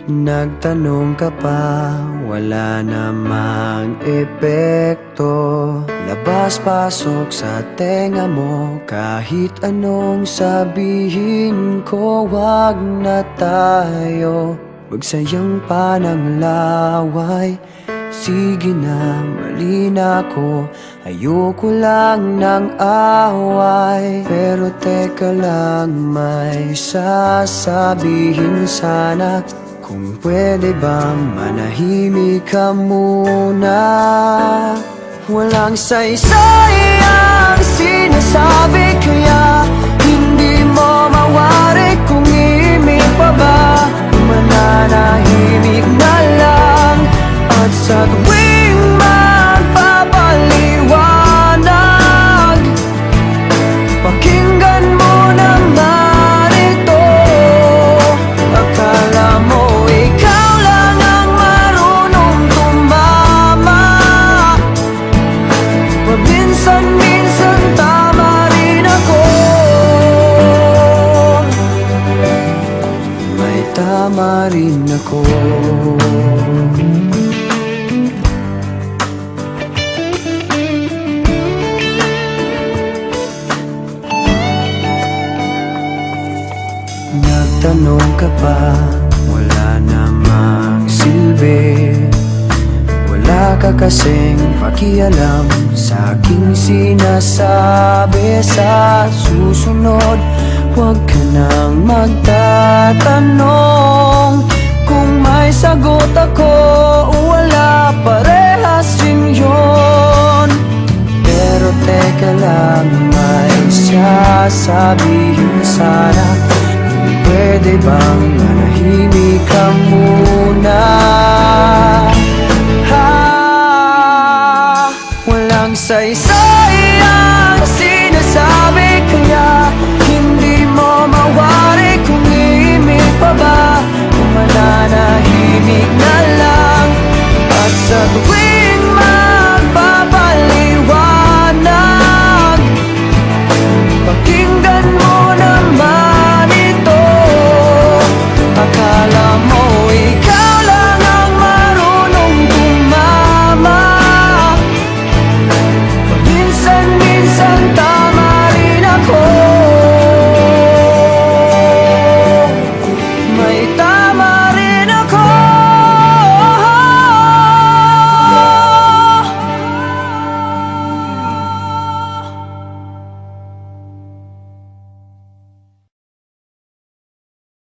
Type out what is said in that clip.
Nagtanong ka pa, wala namang epekto. Labas-pasok sa tenga mo, kahit anong sabihin ko, wag na tayo magsayang pa ng laway. Sige na, mali na ako, ayoko lang ng away. Pero teka lang, may sasabihin sana. Kung pwede bang manahimik ka muna? Walang saysay ang sinasabi, kaya hindi mo mawari kung imig pa ba. Mananahimik na lang, at sa tuwing magpapaliwanag, pakinggan mo naman ito. Akala mo ikaw lang ang marunong tumama, paminsan-minsan tama rin ako. May tama rin ako. Nagtanong ka pa, wala namang silbi. Wala ka kasing pakialam sa aking sinasabi. Sa susunod, huwag ka nang magtatanong. Kung may sagot ako o wala, parehas rin yun. Pero teka lang, may sasabihin sana. Pwede bang manahimik ka muna? Walang saysay ang sinasabi, kaya hindi mo mawari kung imig pa ba. Kung mananahimik na lang, at sa tuwing